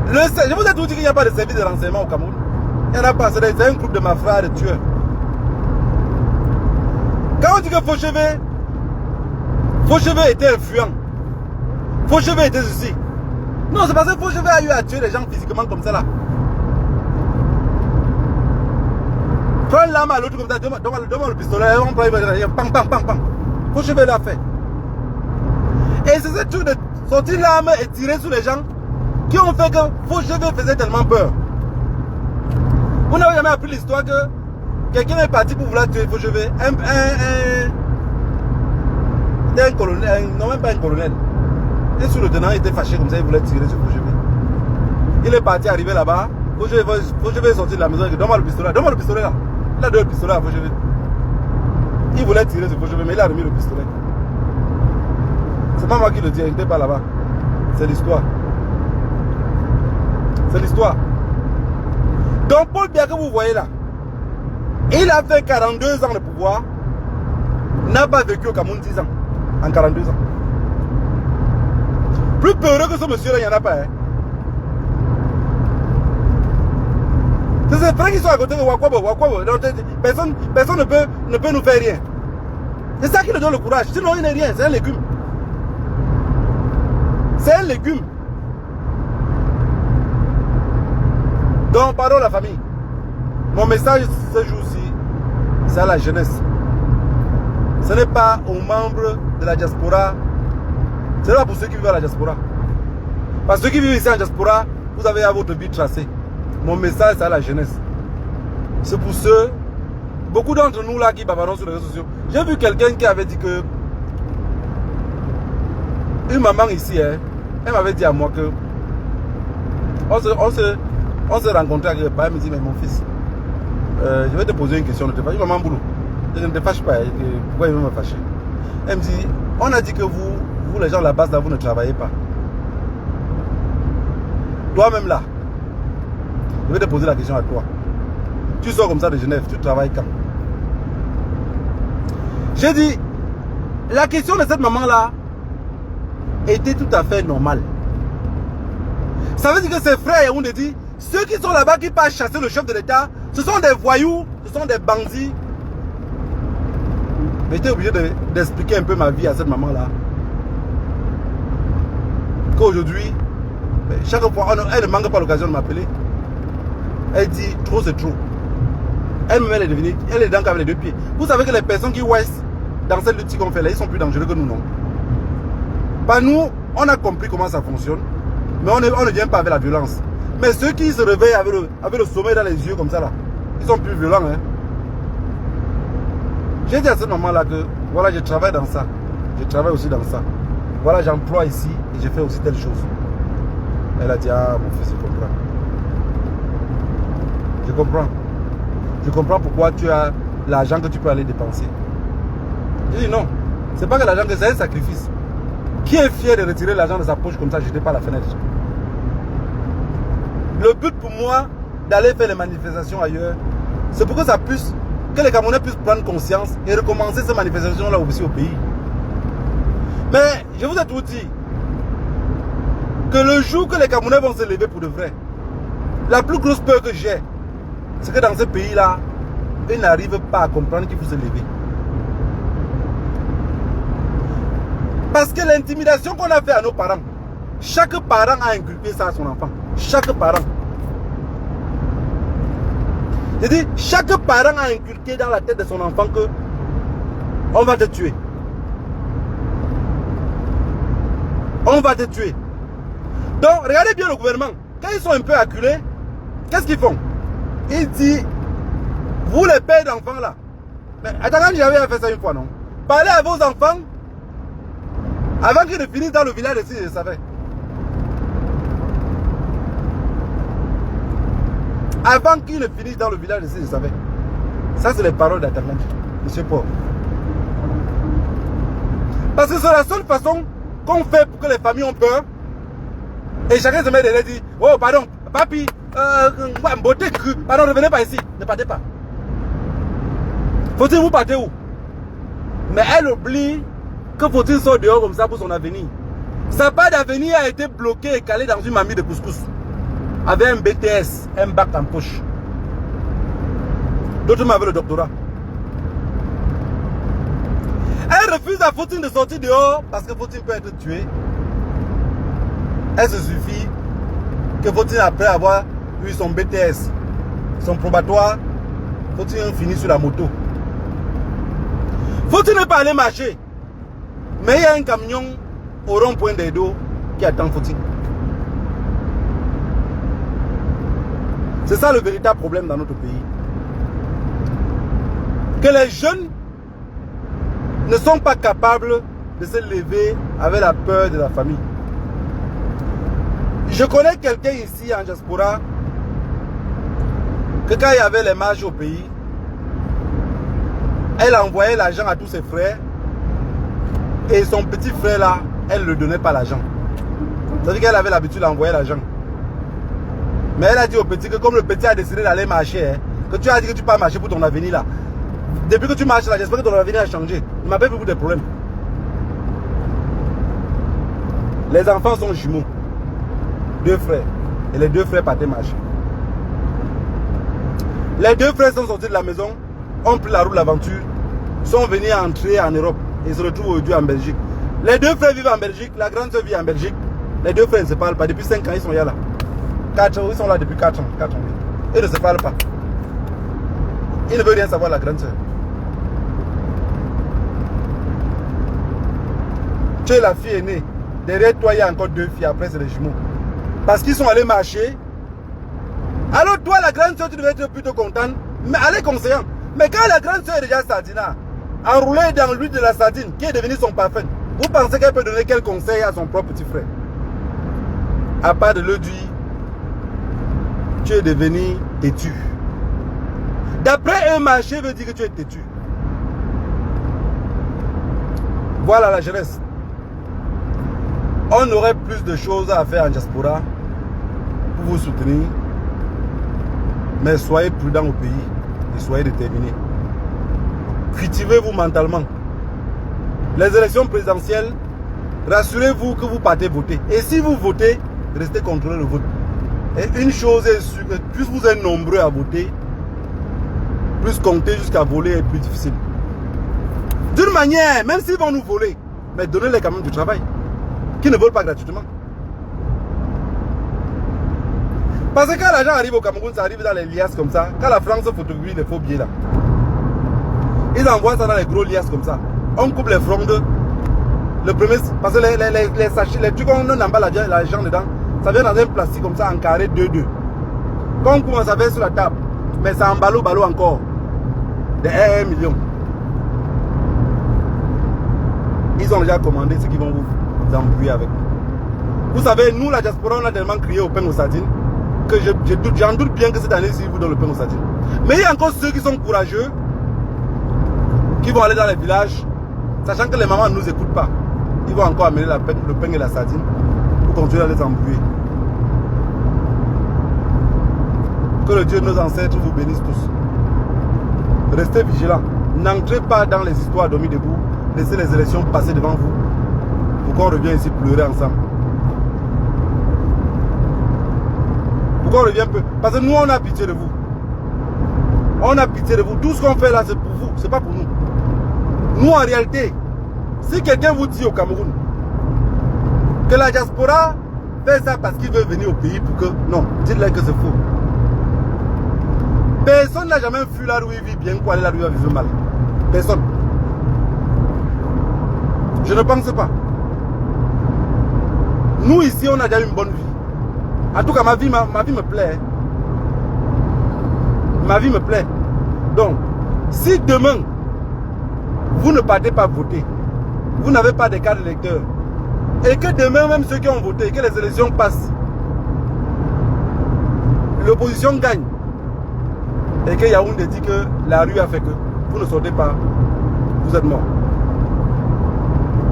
Je vous ai tout dit qu'il n'y a pas de service de renseignement au Cameroun. Il n'y en a pas, c'est un groupe de mafias, de tueurs. Quand on dit que Fauchevé était influent, Fauchevé était ceci. Non, c'est parce que Fauchevé a eu à tuer les gens physiquement comme ça là. Prends l'arme à l'autre comme ça, donne-moi le pistolet, on prend pam, pam, pam, pam. Fauchevé l'a fait. Et c'est ce truc de sortir l'arme et tirer sur les gens qui ont fait que Fauchevé faisait tellement peur. Vous n'avez jamais appris l'histoire que quelqu'un est parti pour vouloir tuer Fauchevé. Un colonel, non même pas un colonel. Un sous-lieutenant était fâché comme ça, il voulait tirer sur Fauchevé. Il est parti arriver là-bas. Fauchevé est sorti de la maison et dit donne-moi le pistolet là. Il a donné le pistolet à Fauchevé. Il voulait tirer sur Fauchevé, mais il a remis le pistolet. C'est pas moi qui le dis, il n'était pas là-bas. C'est l'histoire. C'est l'histoire. Donc Paul Biya que vous voyez là, il a fait 42 ans de pouvoir, n'a pas vécu au Cameroun 10 ans. En 42 ans. Plus peureux que ce monsieur-là, il n'y en a pas. Hein. C'est vrai qu'ils sont à côté de Wakwabo. Personne ne peut nous faire rien. C'est ça qui nous donne le courage. Sinon, il n'est rien. C'est un légume. C'est un légume. Donc, pardon la famille. Mon message ce jour-ci, c'est à la jeunesse. Ce n'est pas aux membres de la diaspora. Ce n'est pas pour ceux qui vivent à la diaspora. Parce que ceux qui vivent ici en diaspora, vous avez à votre vie tracée. Mon message, c'est à la jeunesse. C'est pour ceux, beaucoup d'entre nous là qui bavardons sur les réseaux sociaux. J'ai vu quelqu'un qui avait dit que une maman ici, hein, elle m'avait dit à moi que on se rencontrait avec le père, elle me dit mais mon fils, je vais te poser une question, ne te fâche pas, maman boulot. Je ne te fâche pas, pourquoi il veut me fâcher? Elle me dit, on a dit que vous les gens là-bas, vous ne travaillez pas. Toi-même là, je vais te poser la question à toi. Tu sors comme ça de Genève, tu travailles quand? J'ai dit, la question de cette maman-là était tout à fait normale. Ça veut dire que ses frères, on dit, ceux qui sont là-bas qui partent chasser le chef de l'État, ce sont des voyous, ce sont des bandits. Mais j'étais obligé d'expliquer un peu ma vie à cette maman-là. Qu'aujourd'hui, chaque fois, elle ne manque pas l'occasion de m'appeler. Elle dit, trop c'est trop. Elle me met les devinets, elle est dans avec les deux pieds. Vous savez que les personnes qui ouest dans cette lutte qu'on fait là, ils sont plus dangereux que nous, non? Pas nous, on a compris comment ça fonctionne, mais on ne vient pas avec la violence. Mais ceux qui se réveillent avec le sommeil dans les yeux comme ça là, ils sont plus violents. Hein? J'ai dit à cette maman là que voilà, je travaille dans ça. Je travaille aussi dans ça. Voilà, j'emploie ici et je fais aussi telle chose. Elle a dit, ah mon fils, je comprends. Je comprends. Je comprends pourquoi tu as l'argent que tu peux aller dépenser. Je dis non. C'est pas que l'argent, c'est un sacrifice. Qui est fier de retirer l'argent de sa poche comme ça, jeter par la fenêtre? Le but pour moi d'aller faire les manifestations ailleurs, c'est pour que ça puisse, que les Camerounais puissent prendre conscience et recommencer ces manifestations-là aussi au pays. Mais je vous ai tout dit, que le jour que les Camerounais vont se lever pour de vrai, la plus grosse peur que j'ai, c'est que dans ce pays-là, ils n'arrivent pas à comprendre qu'il faut se lever. Parce que l'intimidation qu'on a fait à nos parents, chaque parent a inculqué ça à son enfant. Chaque parent. Je dis, chaque parent a inculqué dans la tête de son enfant que on va te tuer. On va te tuer. Donc, regardez bien le gouvernement. Quand ils sont un peu acculés, qu'est-ce qu'ils font? Ils disent, vous les pères d'enfants là. Mais attends, j'avais fait ça une fois, non? Parlez à vos enfants avant qu'ils ne finissent dans le village ici, je savais. Avant qu'ils ne finissent dans le village ici, je savais. Ça, c'est les paroles d'Internet, monsieur Paul. Parce que c'est la seule façon qu'on fait pour que les familles ont peur. Et chacun se met derrière et dit, oh pardon, papi, pardon, ne venez pas ici, ne partez pas. Faut-il vous partez où? Mais elle oublie que faut-il sortir dehors comme ça pour son avenir. Sa part d'avenir a été bloquée et calée dans une mamie de couscous. Avec un BTS, un bac en poche. D'autres avaient le doctorat. Elle refuse à Fautine de sortir dehors parce que Fautine peut être tuée. Elle se suffit que Fautine, après avoir eu son BTS, son probatoire, Fautine finit sur la moto. Fautine n'est pas allé marcher. Mais il y a un camion au rond-point des dos qui attend Fautine. C'est ça le véritable problème dans notre pays. Que les jeunes ne sont pas capables de se lever avec la peur de la famille. Je connais quelqu'un ici en diaspora que quand il y avait les marches au pays, elle envoyait l'argent à tous ses frères et son petit frère là, elle ne lui donnait pas l'argent. C'est-à-dire qu'elle avait l'habitude d'envoyer l'argent. Mais elle a dit au petit que comme le petit a décidé d'aller marcher, hein, que tu as dit que tu peux marcher pour ton avenir là. Depuis que tu marches là, j'espère que ton avenir a changé. Il m'a pas beaucoup de problèmes. Les enfants sont jumeaux. 2 frères. Et les 2 frères partaient marcher. Les 2 frères sont sortis de la maison, ont pris la route de l'aventure, sont venus entrer en Europe et se retrouvent aujourd'hui en Belgique. Les 2 frères vivent en Belgique, la grande soeur vit en Belgique. Les 2 frères ne se parlent pas. Depuis 5 ans, ils sont là. 4 ans, ils sont là depuis 4 ans. 4 ans. Ils ne se parlent pas. Ils ne veulent rien savoir, la grande soeur. Tu es la fille aînée. Derrière toi, il y a encore 2 filles. Après, c'est les jumeaux. Parce qu'ils sont allés marcher. Alors, toi, la grande soeur, tu devais être plutôt contente. Mais allez conseillant. Mais quand la grande soeur est déjà sardina, enroulée dans l'huile de la sardine, qui est devenue son parfum, vous pensez qu'elle peut donner quel conseil à son propre petit frère? À part de le dire, tu es devenu têtu. D'après un marché, veut dire que tu es têtu. Voilà la jeunesse. On aurait plus de choses à faire en diaspora pour vous soutenir. Mais soyez prudents au pays et soyez déterminés. Cultivez-vous mentalement. Les élections présidentielles, rassurez-vous que vous partez voter. Et si vous votez, restez contrôler le vote. Et une chose est sûre, plus vous êtes nombreux à voter, plus compter jusqu'à voler est plus difficile. D'une manière, même s'ils vont nous voler, mais donnez-les quand même du travail. Qui ne volent pas gratuitement. Parce que quand l'argent arrive au Cameroun, ça arrive dans les liasses comme ça. Quand la France photographie les faux billets là, ils envoient ça dans les gros liasses comme ça. On coupe les frondes. Le premier, parce que les sachets, les trucs, on emballe l'argent dedans. Ça vient dans un plastique comme ça en carré 2-2. Quand on commence à faire sur la table, mais ça emballe au ballot encore. De 1 million. Ils ont déjà commandé ce qu'ils vont vous embrouiller avec. Vous savez, nous, la diaspora, on a tellement crié au pain aux sardines que j'en doute bien que cette année-ci, vous donnez le pain aux sardines. Mais il y a encore ceux qui sont courageux, qui vont aller dans les villages, sachant que les mamans ne nous écoutent pas. Ils vont encore amener le pain et la sardine pour continuer à les embrouiller. Que le Dieu de nos ancêtres vous bénisse tous. Restez vigilants. N'entrez pas dans les histoires dormies debout. Laissez les élections passer devant vous pour qu'on revienne ici pleurer ensemble. Pourquoi on revient peu? Parce que nous, on a pitié de vous. On a pitié de vous. Tout ce qu'on fait là, c'est pour vous. C'est pas pour nous. Nous, en réalité, si quelqu'un vous dit au Cameroun que la diaspora fait ça parce qu'il veut venir au pays pour que... Non, dites-leur que c'est faux. Personne n'a jamais fui là où il vit bien pour aller là où il va vivre mal. Personne. Je ne pense pas. Nous ici, on a déjà une bonne vie. En tout cas, ma vie me plaît. Ma vie me plaît. Donc, si demain, vous ne partez pas voter, vous n'avez pas de carte d'électeur, et que demain, même ceux qui ont voté, que les élections passent, l'opposition gagne, et que Yaoundé dit que la rue a fait que vous ne sortez pas, vous êtes mort.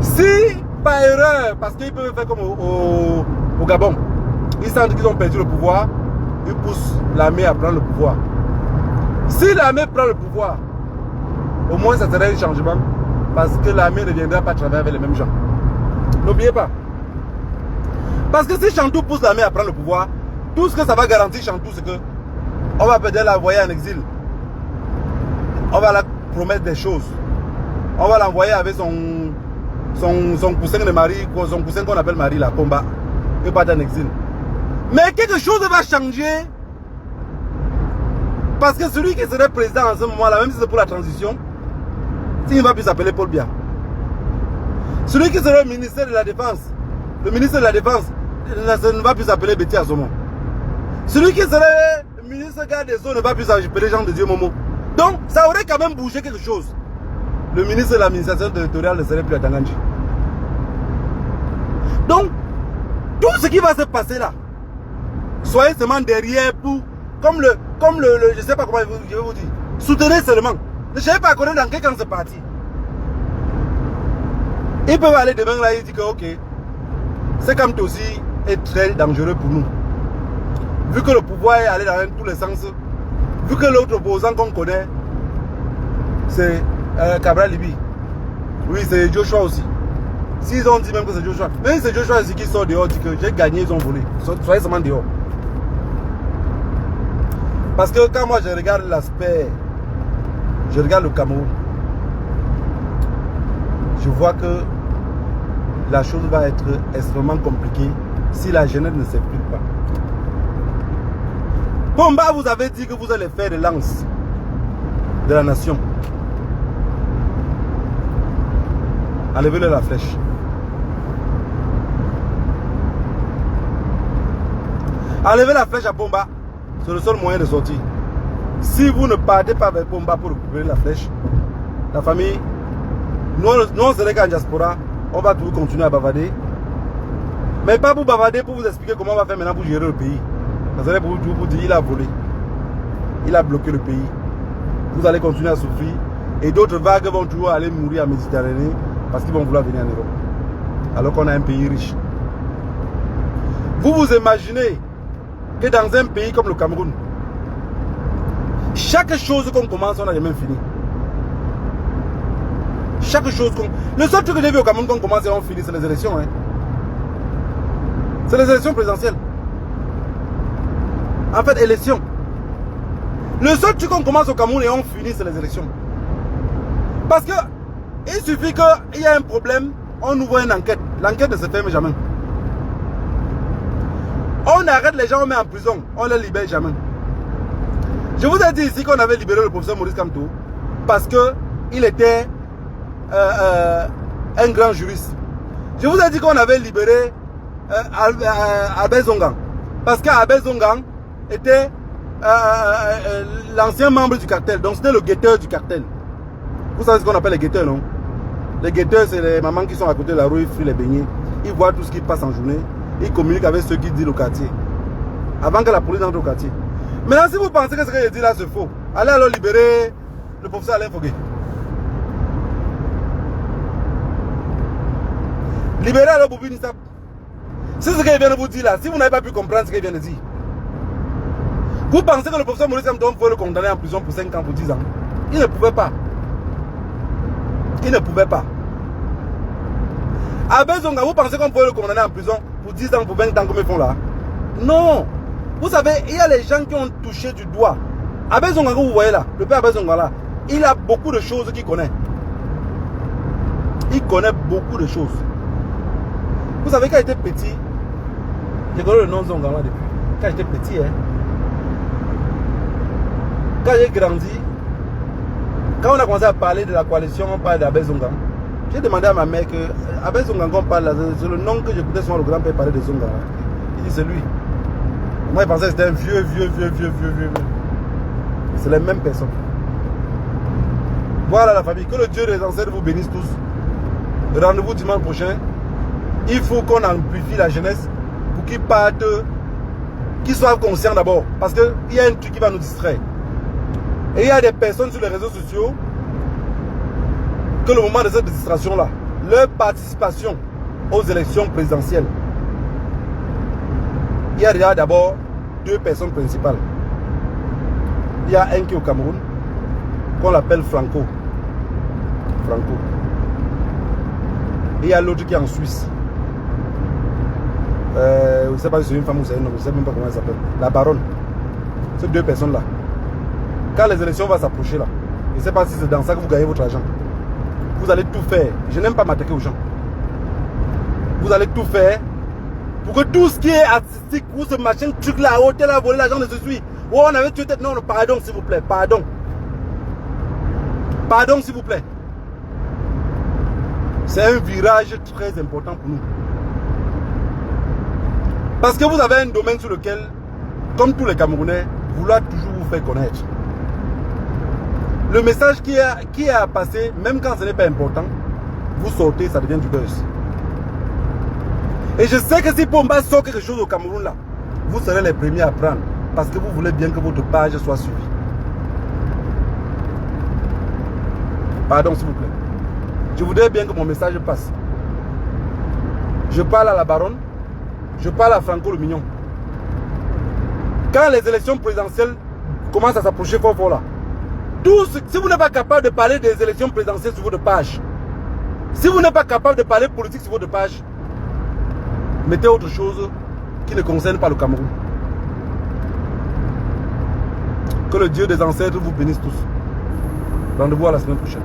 Si, par erreur, parce qu'ils peuvent faire comme au Gabon, ils sentent qu'ils ont perdu le pouvoir, ils poussent l'armée à prendre le pouvoir. Si l'armée prend le pouvoir, au moins ça serait un changement, parce que l'armée ne viendra pas travailler avec les mêmes gens. N'oubliez pas. Parce que si Chantou pousse l'armée à prendre le pouvoir, tout ce que ça va garantir Chantou, c'est que on va peut-être l'envoyer en exil. On va la promettre des choses. On va l'envoyer avec son coussin de mari, son coussin qu'on appelle Marie, la combat, et pas en exil. Mais quelque chose va changer. Parce que celui qui serait président en ce moment-là, même si c'est pour la transition, il ne va plus s'appeler Paul Biya. Celui qui serait ministère de la Défense, le ministre de la Défense, ne va plus s'appeler Betty Azomo. Celui qui serait ministre garde des eaux ne va plus s'appeler Jean de Dieu Momo. Donc, ça aurait quand même bougé quelque chose. Le ministre de l'administration territoriale ne serait plus à Danganji. Donc, tout ce qui va se passer là, soyez seulement derrière pour, comme le je ne sais pas comment je vais vous dire, soutenez seulement. Ne cherchez pas à connaître dans quel camp c'est parti. Ils peuvent aller demain là, ils disent que ok, c'est comme aussi est très dangereux pour nous. Vu que le pouvoir est allé dans tous les sens, vu que l'autre opposant qu'on connaît, c'est Cabral Libi. Oui, c'est Joshua aussi. S'ils ont dit même que c'est Joshua, même si c'est Joshua aussi qui sort dehors, dit que j'ai gagné, ils ont volé. Soyez seulement dehors. Parce que quand moi je regarde l'aspect, je regarde le Cameroun, je vois que la chose va être extrêmement compliquée si la jeunesse ne s'implique pas. Pomba vous avez dit que vous allez faire de lance de la nation. Enlevez-le la flèche. Enlevez la flèche à Pomba. C'est le seul moyen de sortir. Si vous ne partez pas vers Pomba pour récupérer la flèche, la famille, nous on serait qu'en diaspora, on va toujours continuer à bavader. Mais pas pour bavader, pour vous expliquer comment on va faire maintenant pour gérer le pays. Vous allez pour dire il a volé. Il a bloqué le pays. Vous allez continuer à souffrir. Et d'autres vagues vont toujours aller mourir en Méditerranée parce qu'ils vont vouloir venir en Europe. Alors qu'on a un pays riche. Vous vous imaginez que dans un pays comme le Cameroun, chaque chose qu'on commence, on n'a jamais fini. Chaque chose qu'on... Le seul truc que j'ai vu au Cameroun qu'on commence et on finit, c'est les élections. Hein. C'est les élections présidentielles. En fait, élections. Le seul truc qu'on commence au Cameroun et on finit, c'est les élections. Parce que il suffit qu'il y ait un problème, on ouvre une enquête. L'enquête ne se ferme jamais. On arrête les gens, on met en prison, on les libère jamais. Je vous ai dit ici qu'on avait libéré le professeur Maurice Kamto parce qu'il était un grand juriste. Je vous ai dit qu'on avait libéré Abel Zongang parce qu'Abel Zongang était l'ancien membre du cartel, donc c'était le guetteur du cartel. Vous savez ce qu'on appelle les guetteurs, non? Les guetteurs, c'est les mamans qui sont à côté de la rue, ils frient les beignets, ils voient tout ce qui passe en journée, ils communiquent avec ceux qui disent au quartier, avant que la police entre au quartier. Maintenant, si vous pensez que ce que je dis là c'est faux, allez alors libérer le professeur Alain Fogué. Libérez alors Boubi Nissap. C'est ce qu'il vient de vous dire là, si vous n'avez pas pu comprendre ce qu'il vient de dire. Vous pensez que le professeur Maurice Kamto pouvait le condamner en prison pour 5 ans, pour 10 ans? Il ne pouvait pas. Il ne pouvait pas. Abel Zonga, vous pensez qu'on pouvait le condamner en prison pour 10 ans, pour 20 ans comme ils font là? Non. Vous savez, il y a les gens qui ont touché du doigt. Abel Zonga que vous voyez là, le père Abel Zonga là, il a beaucoup de choses qu'il connaît. Il connaît beaucoup de choses. Vous savez, quand j'étais petit, j'ai connu le nom de Zonga là depuis. Quand j'étais petit, hein. Quand j'ai grandi, quand on a commencé à parler de la coalition, on parle d'Abel Zonga. J'ai demandé à ma mère que Abel Zonga qu'on parle là, c'est le nom que j'écoutais souvent le grand-père parler de Zonga. Il dit c'est lui. Moi je pensais que c'était un vieux. C'est les mêmes personnes. Voilà la famille, que le Dieu des ancêtres vous bénisse tous. Rendez-vous dimanche prochain. Il faut qu'on amplifie la jeunesse pour qu'ils partent, qu'ils soient conscients d'abord. Parce qu'il y a un truc qui va nous distraire. Et il y a des personnes sur les réseaux sociaux que le moment de cette distraction-là, leur participation aux élections présidentielles, il y a déjà d'abord 2 personnes principales. Il y a un qui est au Cameroun, qu'on l'appelle Franco. Et il y a l'autre qui est en Suisse. Je ne sais pas si c'est une femme ou c'est un homme, je ne sais même pas comment elle s'appelle. La baronne. Ces 2 personnes-là. Quand les élections vont s'approcher là, je ne sais pas si c'est dans ça que vous gagnez votre argent. Vous allez tout faire. Je n'aime pas m'attaquer aux gens. Vous allez tout faire pour que tout ce qui est artistique, ou ce machin, truc là, hôtel là, voler l'argent ne se suit. Oh, on avait tué tête. Non, pardon s'il vous plaît. Pardon. Pardon s'il vous plaît. C'est un virage très important pour nous. Parce que vous avez un domaine sur lequel, comme tous les Camerounais, vouloir toujours vous faire connaître. Le message qui est à passer, même quand ce n'est pas important, vous sortez, ça devient du buzz. Et je sais que si Pomba sort quelque chose au Cameroun là, vous serez les premiers à prendre. Parce que vous voulez bien que votre page soit suivie. Pardon s'il vous plaît. Je voudrais bien que mon message passe. Je parle à la baronne. Je parle à Franco le Mignon. Quand les élections présidentielles commencent à s'approcher fort là, si vous n'êtes pas capable de parler des élections présidentielles sur votre page, si vous n'êtes pas capable de parler politique sur votre page, mettez autre chose qui ne concerne pas le Cameroun. Que le Dieu des ancêtres vous bénisse tous. Rendez-vous à la semaine prochaine.